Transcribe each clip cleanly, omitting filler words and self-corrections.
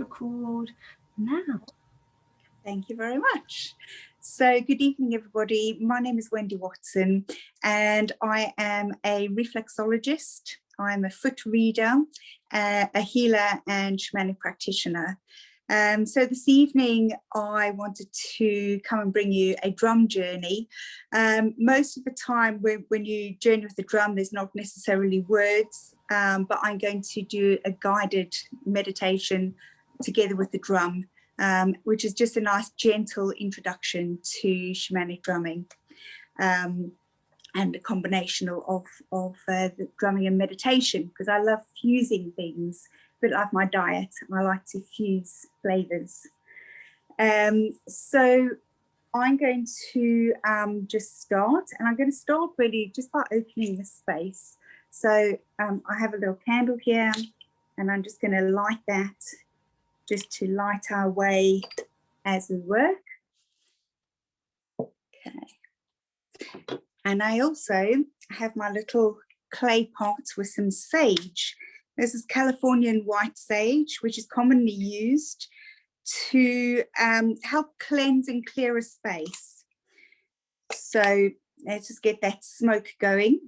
record now. Thank you very much. So good evening, everybody. My name is Wendy Watson, and I am a reflexologist. I'm a foot reader, a healer and shamanic practitioner. So this evening, I wanted to come and bring you a drum journey. Most of the time when you journey with the drum, there's not necessarily words, but I'm going to do a guided meditation together with the drum, which is just a nice gentle introduction to shamanic drumming, and a combination of the drumming and meditation, because I love fusing things, a bit like my diet. I like to fuse flavors. So I'm going to just start, and I'm going to start really just by opening the space. So I have a little candle here, and I'm just going to light that, just to light our way as we work. Okay. And I also have my little clay pot with some sage. This is Californian white sage, which is commonly used to help cleanse and clear a space. So let's just get that smoke going.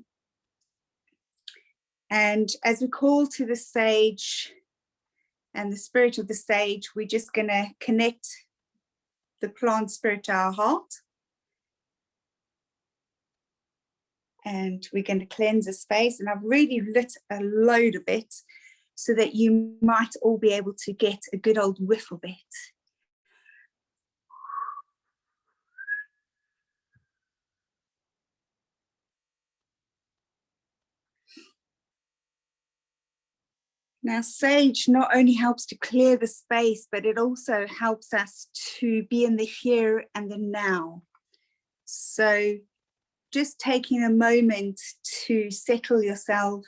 And as we call to the sage and the spirit of the sage, we're just going to connect the plant spirit to our heart. And we're going to cleanse the space. And I've really lit a load of it so that you might all be able to get a good old whiff of it. Now, sage not only helps to clear the space, but it also helps us to be in the here and the now. So just taking a moment to settle yourself.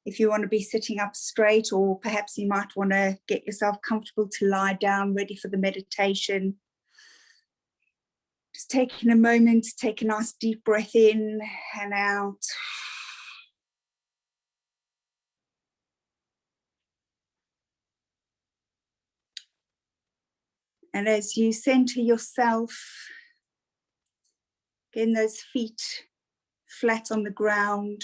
If you want to be sitting up straight, or perhaps you might want to get yourself comfortable to lie down, ready for the meditation. Just taking a moment to take a nice deep breath in and out. And as you center yourself, getting those feet flat on the ground,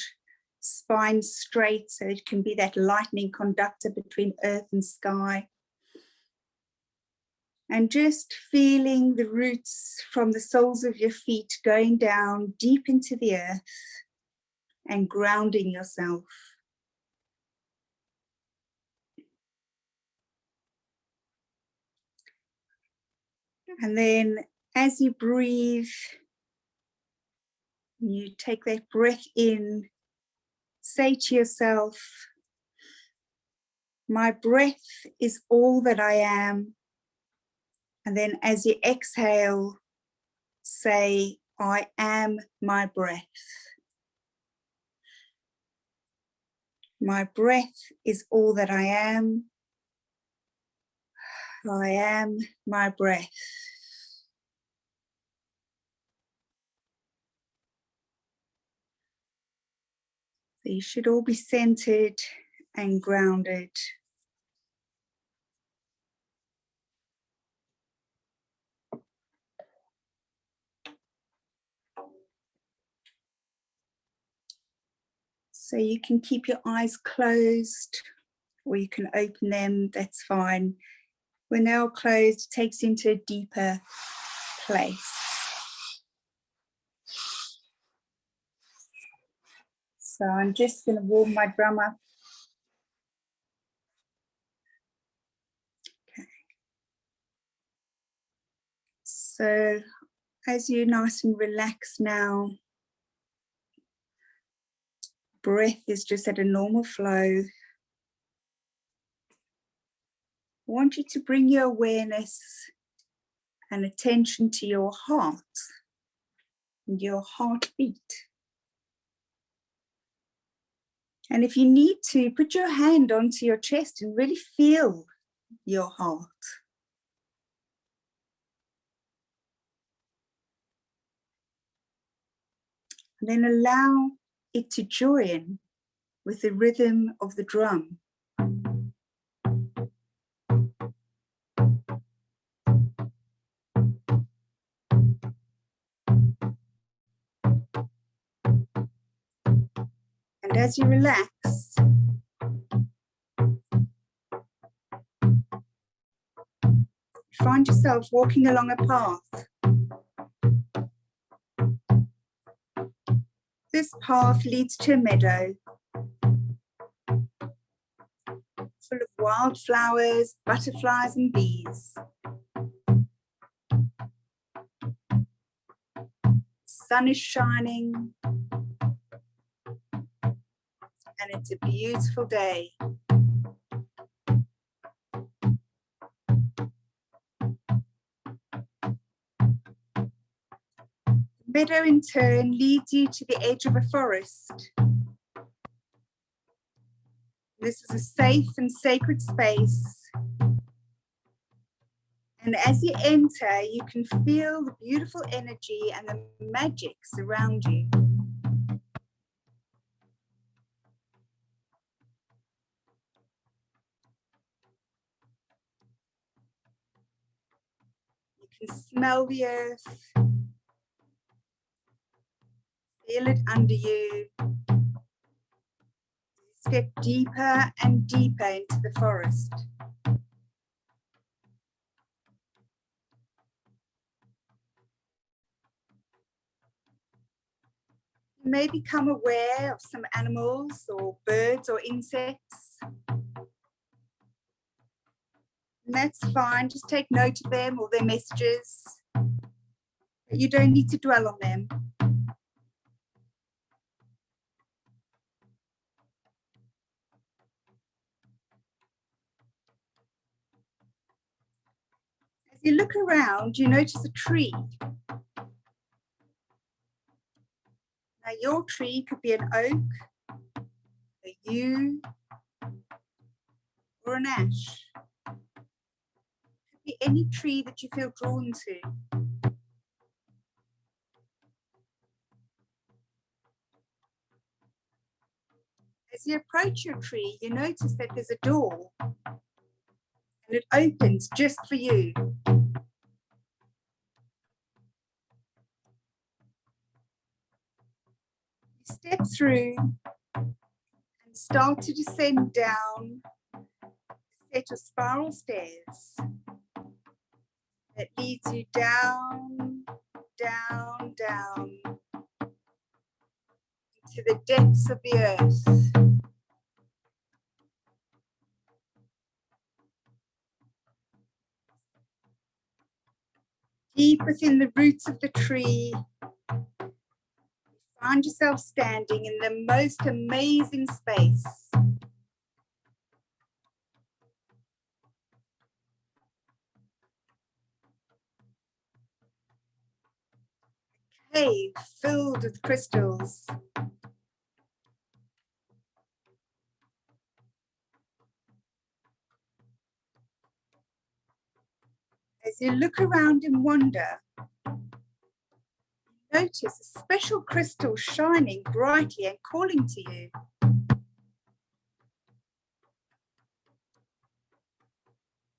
spine straight, so it can be that lightning conductor between earth and sky. And just feeling the roots from the soles of your feet going down deep into the earth and grounding yourself. And then as you breathe, you take that breath in, say to yourself, my breath is all that I am. And then as you exhale, say, I am my breath. My breath is all that I am. I am my breath. So you should all be centered and grounded. So you can keep your eyes closed, or you can open them, that's fine. When they're all closed, it takes you into a deeper place. So I'm just going to warm my drum up. Okay. So as you're nice and relaxed now, breath is just at a normal flow. I want you to bring your awareness and attention to your heart and your heartbeat. And if you need to, put your hand onto your chest and really feel your heart. And then allow it to join with the rhythm of the drum. as you relax, find yourself walking along a path. This path leads to a meadow full of wildflowers, butterflies and bees. Sun is shining and it's a beautiful day. The meadow in turn leads you to the edge of a forest. This is a safe and sacred space. And as you enter, you can feel the beautiful energy and the magic surround you. You can smell the earth, feel it under you. Step deeper and deeper into the forest. You may become aware of some animals or birds or insects. And that's fine, just take note of them or their messages. But you don't need to dwell on them. As you look around, you notice a tree. Now your tree could be an oak, a yew, or an ash. It could be any tree that you feel drawn to. As you approach your tree, you notice that there's a door and it opens just for you. You step through and start to descend down a set of spiral stairs that leads you down, down, down into the depths of the earth. Deep within the roots of the tree, you find yourself standing in the most amazing space. A cave filled with crystals. As you look around in wonder, notice a special crystal shining brightly and calling to you.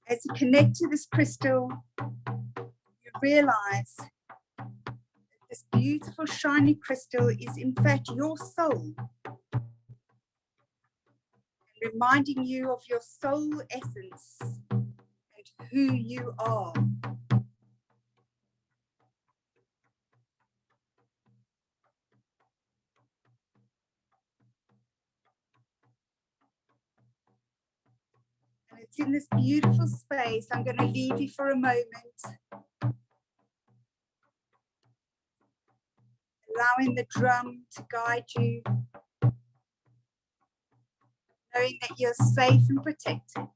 As you connect to this crystal, you realize that this beautiful shiny crystal is in fact your soul, and reminding you of your soul essence and who you are. And it's in this beautiful space, I'm going to leave you for a moment, allowing the drum to guide you, knowing that you're safe and protected.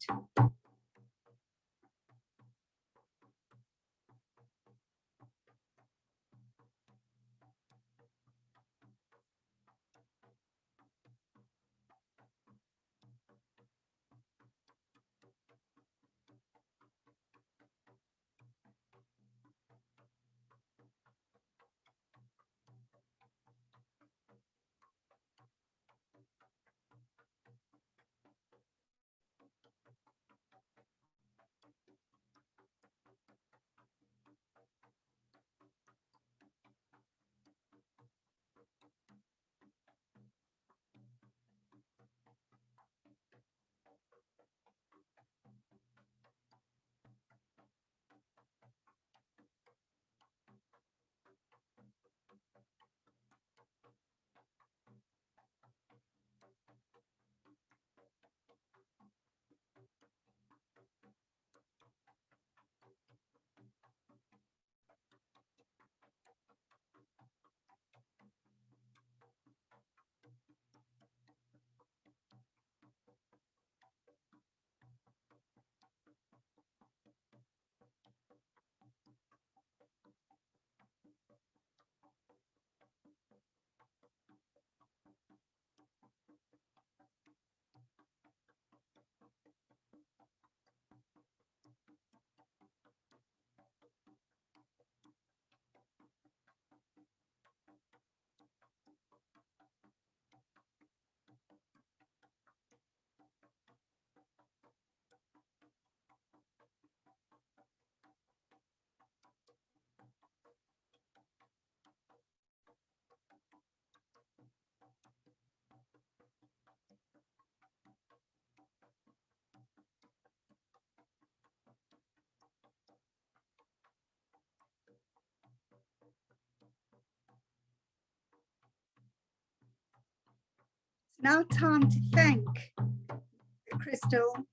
Now time to thank the crystal,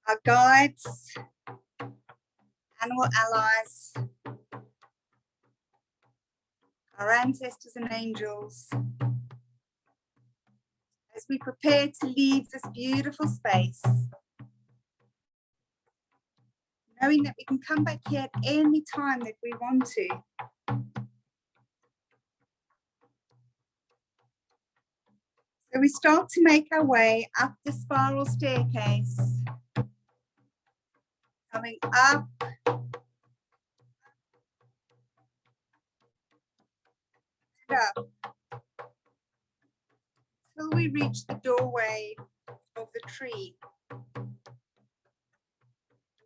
our guides, animal allies, our ancestors and angels, as we prepare to leave this beautiful space, knowing that we can come back here at any time that we want to. So we start to make our way up the spiral staircase, coming up, and up, till we reach the doorway of the tree,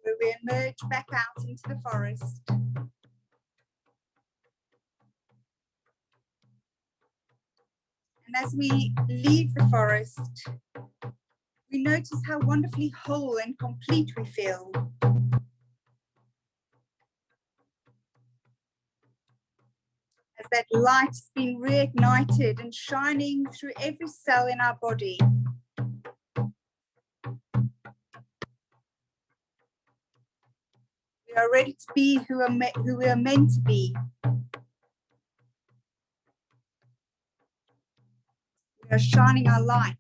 where we emerge back out into the forest. And as we leave the forest, we notice how wonderfully whole and complete we feel. As that light has been reignited and shining through every cell in our body. We are ready to be who we are meant to be. We are shining our light.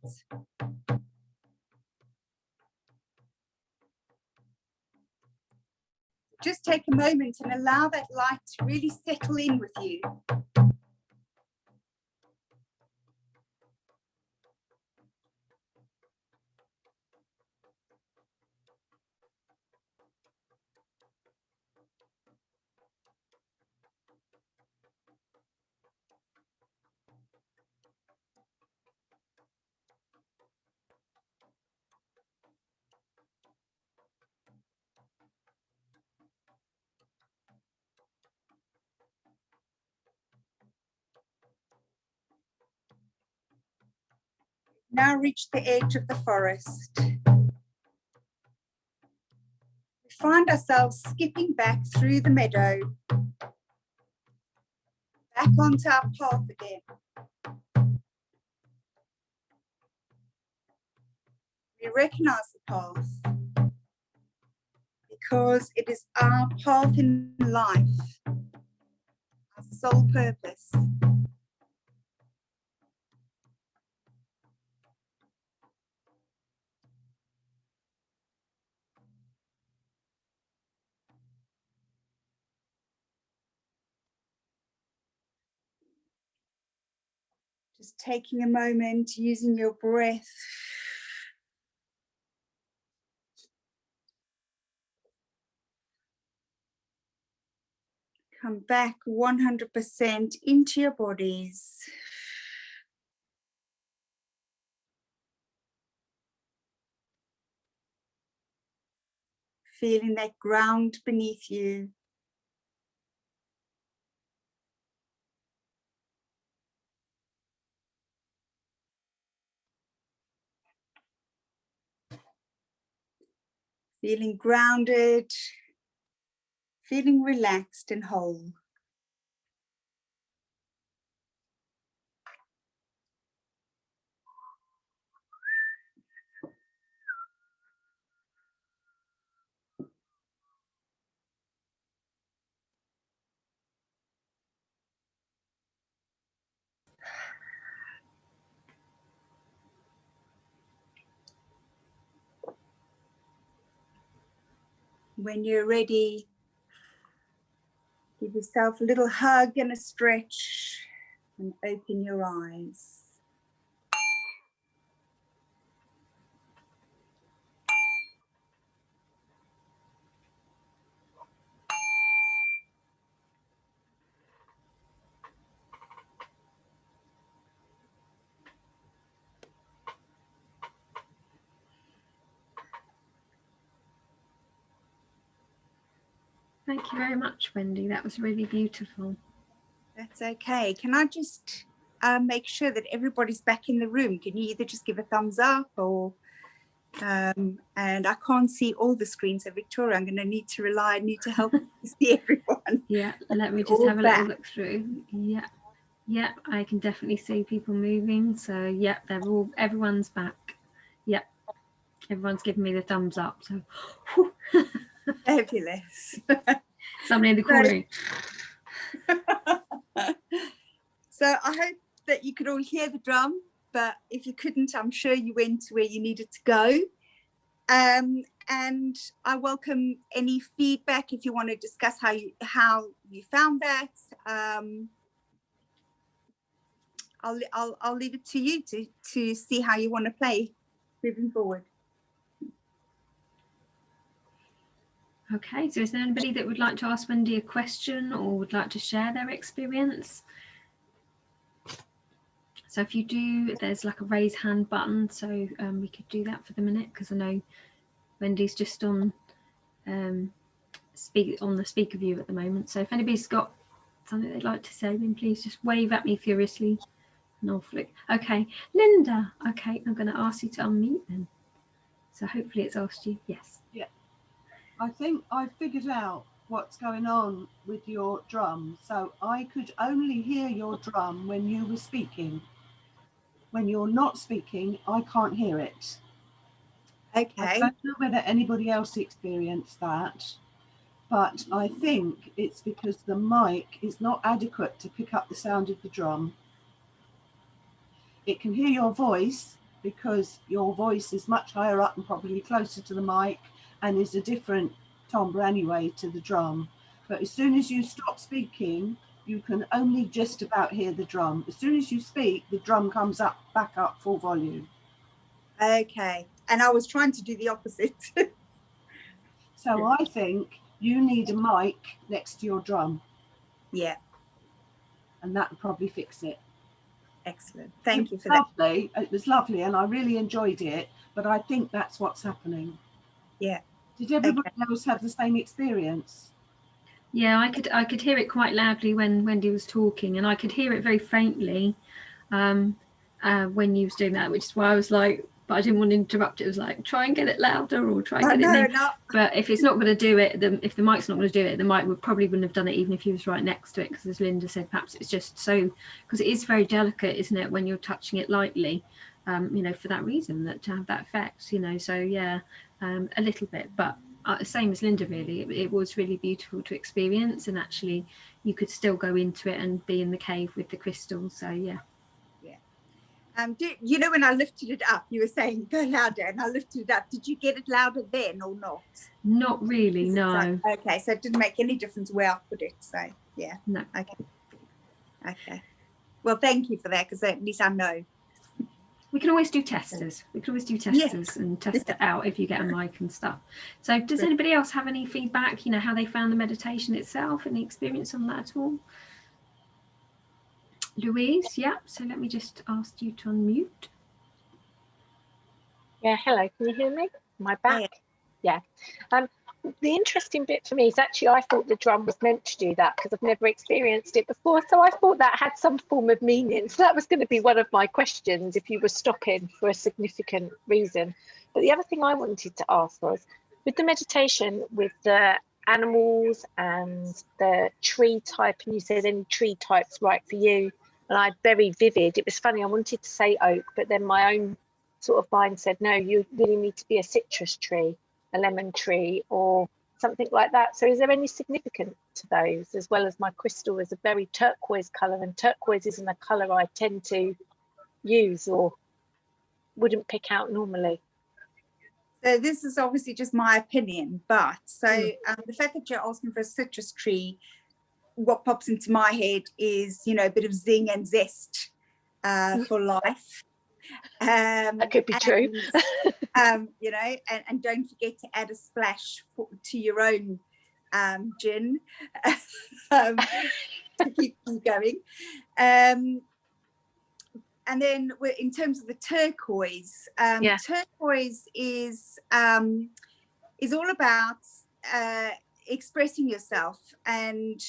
Just take a moment and allow that light to really settle in with you. Now reach the edge of the forest. We find ourselves skipping back through the meadow, back onto our path again. We recognize the path because it is our path in life, our sole purpose. Just taking a moment, using your breath. Come back 100% into your bodies. Feeling that ground beneath you. Feeling grounded, feeling relaxed and whole. When you're ready, give yourself a little hug and a stretch and open your eyes. Thank you very much, Wendy. That was really beautiful. That's okay. Can I just make sure that everybody's back in the room? Can you either just give a thumbs up or, and I can't see all the screens. So Victoria, I'm going to need to rely on you to help me see everyone. Yeah, let me just have a little look through. Yeah. Yeah, I can definitely see people moving. So yeah, everyone's back. Yeah, everyone's giving me the thumbs up. So Fabulous. somebody in the corner. So I hope that you could all hear the drum, but if you couldn't, I'm sure you went to where you needed to go. And I welcome any feedback if you want to discuss how you found that. I'll leave it to you to see how you want to play moving forward. Okay, so is there anybody that would like to ask Wendy a question or would like to share their experience? So if you do, there's like a raise hand button, so we could do that for the minute, because I know Wendy's just on the speaker view at the moment. So if anybody's got something they'd like to say, then please just wave at me furiously and I'll flick. Okay, Linda. Okay, I'm going to ask you to unmute then. So hopefully it's asked you. Yes. Yeah. I think I figured out what's going on with your drum. So I could only hear your drum when you were speaking. When you're not speaking, I can't hear it. Okay. I don't know whether anybody else experienced that, but I think it's because the mic is not adequate to pick up the sound of the drum. It can hear your voice because your voice is much higher up and probably closer to the mic and is a different timbre anyway to the drum. But as soon as you stop speaking, you can only just about hear the drum. As soon as you speak, the drum comes up, back up full volume. Okay. And I was trying to do the opposite. So I think you need a mic next to your drum. Yeah. And that would probably fix it. Excellent. Thank you for that. Lovely. It was lovely and I really enjoyed it, but I think that's what's happening. Yeah. Did everybody else have the same experience? Yeah, I could hear it quite loudly when Wendy was talking, and I could hear it very faintly when you was doing that, which is why I was like, but I didn't want to interrupt. It was like, try and get it louder or try and get it in. No. But if it's not going to do it, if the mic's not going to do it, the mic probably wouldn't have done it even if you was right next to it, because as Linda said, perhaps it's just so, because it is very delicate, isn't it, when you're touching it lightly, you know, for that reason, that to have that effect, you know. So yeah, a little bit, but same as Linda, really. It was really beautiful to experience, and actually you could still go into it and be in the cave with the crystals. So yeah. You know, when I lifted it up, you were saying go louder, and I lifted it up. Did you get it louder then or not? Not really, no. Okay, so it didn't make any difference where I put it. So yeah. No. Okay. Well, thank you for that, because at least I know. We can always do testers. We can always do testers and test it out if you get a mic and stuff. So does anybody else have any feedback, you know, how they found the meditation itself, any experience on that at all? Louise, yeah. So let me just ask you to unmute. Yeah, hello. Can you hear me? Am I back? Yeah. The interesting bit for me is actually I thought the drum was meant to do that because I've never experienced it before. So I thought that had some form of meaning. So that was going to be one of my questions if you were stopping for a significant reason. But the other thing I wanted to ask was, with the meditation, with the animals and the tree type, and you said any tree type's right for you, and I had very vivid. It was funny, I wanted to say oak, but then my own sort of mind said, no, you really need to be a citrus tree, a lemon tree, or something like that. So is there any significance to those, as well as my crystal is a very turquoise colour, and turquoise isn't a colour I tend to use or wouldn't pick out normally? So this is obviously just my opinion, but so the fact that you're asking for a citrus tree, what pops into my head is, you know, a bit of zing and zest for life. That could be true. You know, and don't forget to add a splash to your own gin to keep you going. And then in terms of the turquoise, turquoise is all about expressing yourself and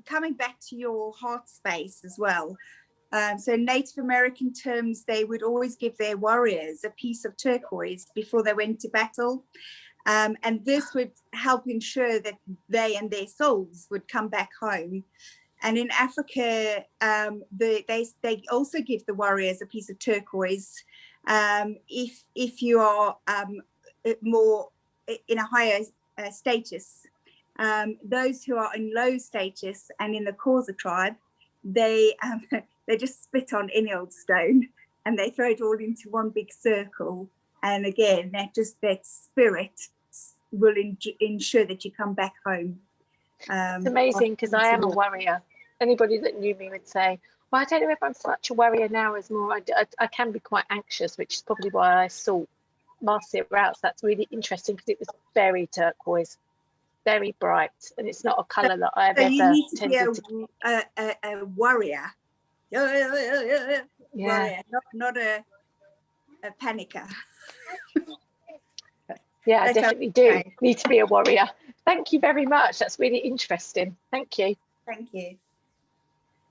coming back to your heart space as well. So in Native American terms, they would always give their warriors a piece of turquoise before they went to battle. And this would help ensure that they and their souls would come back home And in Africa, they also give the warriors a piece of turquoise if you are more in a higher status. Those who are in low status and in the Xhosa tribe, they just spit on any old stone and they throw it all into one big circle. And again, that spirit will ensure that you come back home. It's amazing, because I am a worrier. Anybody that knew me would say, well, I don't know if I'm such a worrier now as more. I can be quite anxious, which is probably why I sought Marcia out. So that's really interesting, because it was very turquoise, very bright, and it's not a colour that I've ever tended to. A warrior. Yeah. Warrior, not a panicker. Yeah, I definitely do need to be a warrior. Thank you very much. That's really interesting. Thank you. Thank you.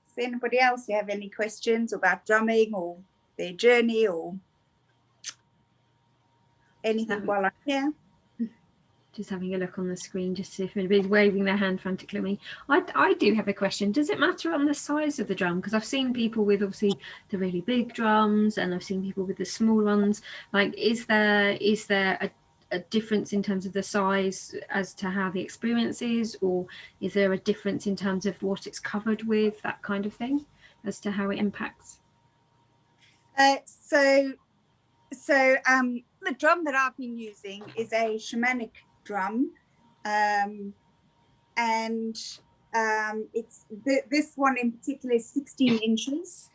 Does anybody else have any questions about drumming or their journey or anything while I'm here? Just having a look on the screen just to see if anybody's waving their hand frantically at me. I do have a question. Does it matter on the size of the drum? Because I've seen people with obviously the really big drums, and I've seen people with the small ones. Like, is there a difference in terms of the size as to how the experience is, or is there a difference in terms of what it's covered with, that kind of thing, as to how it impacts? So the drum that I've been using is a shamanic drum, and it's this one in particular is 16 inches,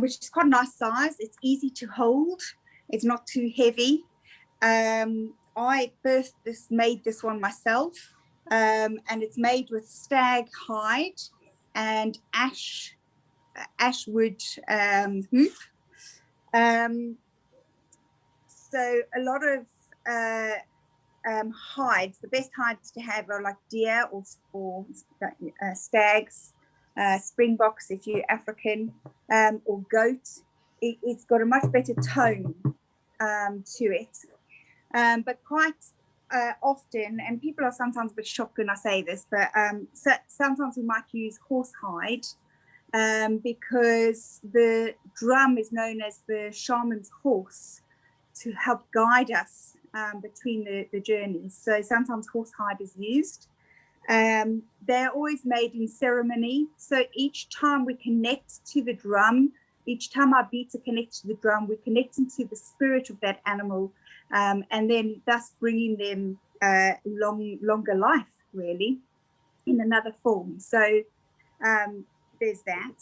which is quite a nice size. It's easy to hold. It's not too heavy. I made this one myself, and it's made with stag hide and ashwood hoop. So a lot of hides, the best hides to have are like deer or stags, springboks if you're African, or goat. It's got a much better tone to it. But quite often, and people are sometimes a bit shocked when I say this, but sometimes we might use horsehide because the drum is known as the shaman's horse to help guide us between the journeys. So sometimes horsehide is used. They're always made in ceremony. So each time we connect to the drum, each time our beats are connected to the drum, we're connecting to the spirit of that animal, and then thus bringing them longer life, really, in another form. So there's that.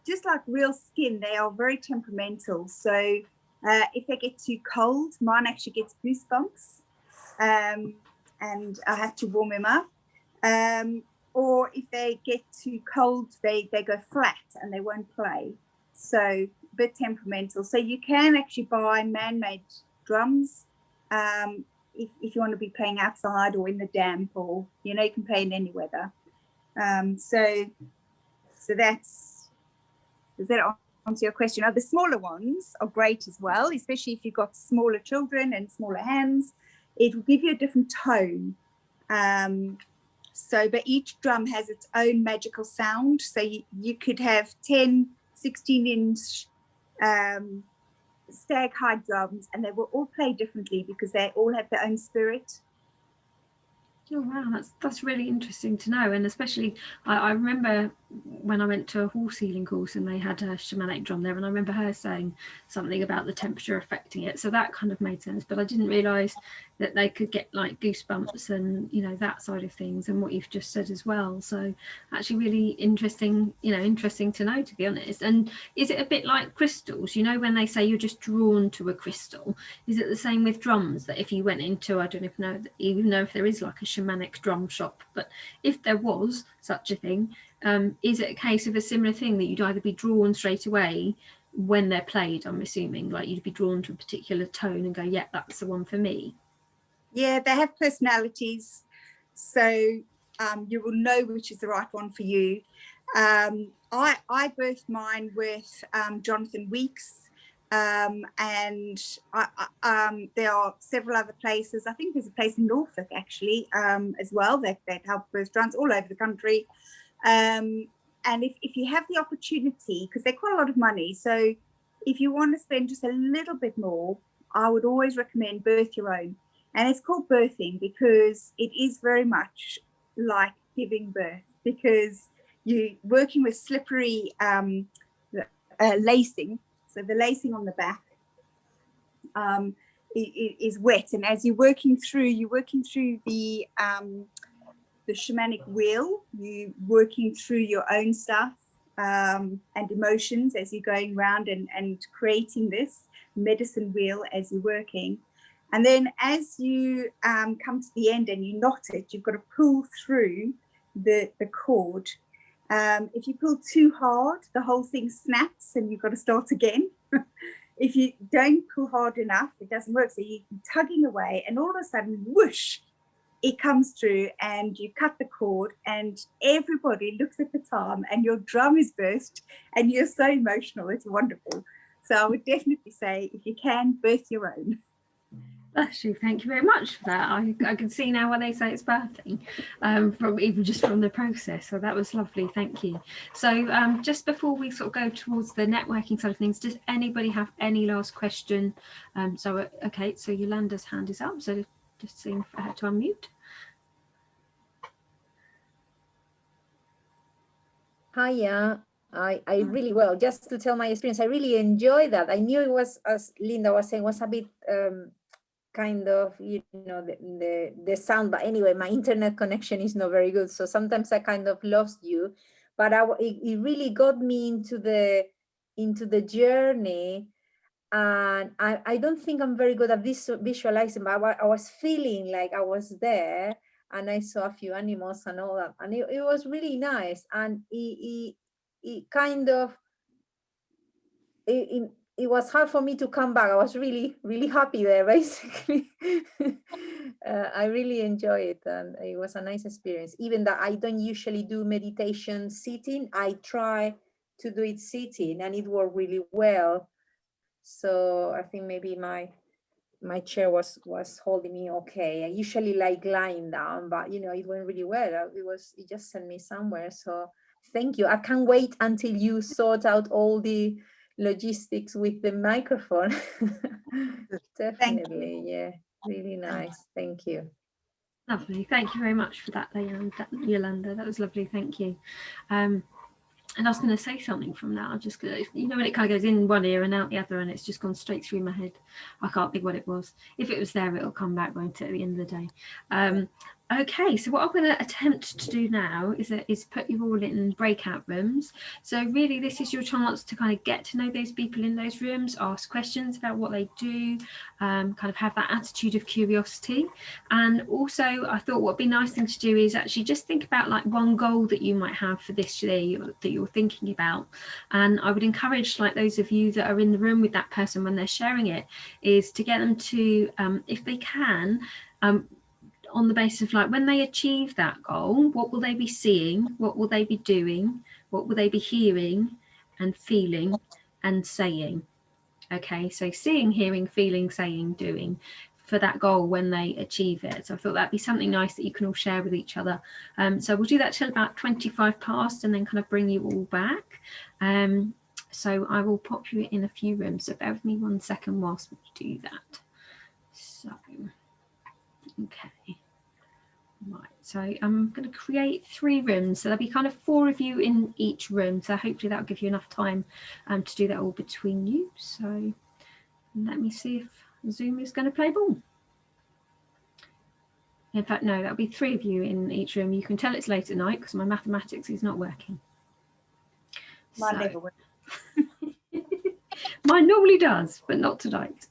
Just like real skin, they are very temperamental. So if they get too cold, mine actually gets goosebumps, and I have to warm him up. Or if they get too cold, they go flat and they won't play. So a bit temperamental. So you can actually buy man-made drums if you want to be playing outside or in the damp, or you can play in any weather. So does that answer your question? The smaller ones are great as well, especially if you've got smaller children and smaller hands. It will give you a different tone. But each drum has its own magical sound. So you could have 10, 16-inch stag hide drums, and they will all play differently because they all have their own spirit. Oh wow, that's really interesting to know. And especially I remember when I went to a horse healing course and they had a shamanic drum there, and I remember her saying something about the temperature affecting it, so that kind of made sense. But I didn't realize that they could get like goosebumps and that side of things, and what you've just said as well. So actually really interesting to know, to be honest. And is it a bit like crystals, when they say you're just drawn to a crystal? Is it the same with drums, that if you went into, I don't even know if there is like a shamanic drum shop, but if there was such a thing, is it a case of a similar thing, that you'd either be drawn straight away when they're played? I'm assuming like you'd be drawn to a particular tone and go, yeah, that's the one for me. Yeah, they have personalities, so you will know which is the right one for you. I birthed mine with Jonathan Weeks, and there are several other places. I think there's a place in Norfolk actually as well that help birth drums all over the country. And if you have the opportunity, because they're quite a lot of money, so if you want to spend just a little bit more, I would always recommend Birth Your Own. And it's called birthing because it is very much like giving birth, because you're working with slippery lacing. So the lacing on the back is wet, and as you're working through the shamanic wheel, you're working through your own stuff and emotions as you're going around and creating this medicine wheel as you're working. And then as you come to the end and you knot it, you've got to pull through the cord. If you pull too hard, the whole thing snaps and you've got to start again. If you don't pull hard enough, it doesn't work. So you're tugging away, and all of a sudden, whoosh, it comes through, and you cut the cord, and everybody looks at the time, and your drum is burst, and you're so emotional. It's wonderful. So I would definitely say, if you can, birth your own. Bless you. Thank you very much for that. I can see now why they say it's birthing, from even just from the process. So that was lovely. Thank you. So just before we sort of go towards the networking side of things, does anybody have any last question? Okay, so Yolanda's hand is up. So just seeing for her to unmute. Hiya. I really, well, just to tell my experience, I really enjoyed that. I knew it was, as Linda was saying, was a bit kind of, you know, the sound, but anyway, my internet connection is not very good, so sometimes I kind of lost you, but it really got me into the journey. And I don't think I'm very good at visualizing, but I was feeling like I was there, and I saw a few animals and all that, and it was really nice. And it kind of, it was hard for me to come back. I was really, really happy there, basically. I really enjoyed it, and it was a nice experience. Even that I don't usually do meditation sitting, I try to do it sitting, and it worked really well. So I think maybe my chair was holding me okay. I usually like lying down, but you know, it went really well. It just sent me somewhere. So thank you. I can't wait until you sort out all the logistics with the microphone. Definitely, yeah, really nice. Thank you. Lovely. Thank you very much for that, Yolanda. That was lovely. Thank you. And I was going to say something from that. I'm just going to, you know, when it kind of goes in one ear and out the other, and it's just gone straight through my head. I can't think what it was. If it was there, it'll come back, won't it, at the end of the day? Okay, so what I'm going to attempt to do now is put you all in breakout rooms. So really, this is your chance to kind of get to know those people in those rooms, ask questions about what they do, kind of have that attitude of curiosity. And also, I thought what would be a nice thing to do is actually just think about like one goal that you might have for this year that you're thinking about. And I would encourage like those of you that are in the room with that person when they're sharing it, is to get them to, if they can, on the basis of like when they achieve that goal, what will they be seeing, what will they be doing, what will they be hearing and feeling and saying. Okay, so seeing, hearing, feeling, saying, doing for that goal when they achieve it. So I thought that'd be something nice that you can all share with each other. So we'll do that till about 25 past and then kind of bring you all back. So I will pop you in a few rooms, so bear with me 1 second whilst we do that. So okay, right, so I'm going to create 3 rooms, so there'll be kind of 4 of you in each room, so hopefully that'll give you enough time to do that all between you. So let me see if Zoom is going to play ball. In fact, no, that'll be 3 of you in each room. You can tell it's late at night because my mathematics is not working. Mine never works. Mine normally does, but not tonight.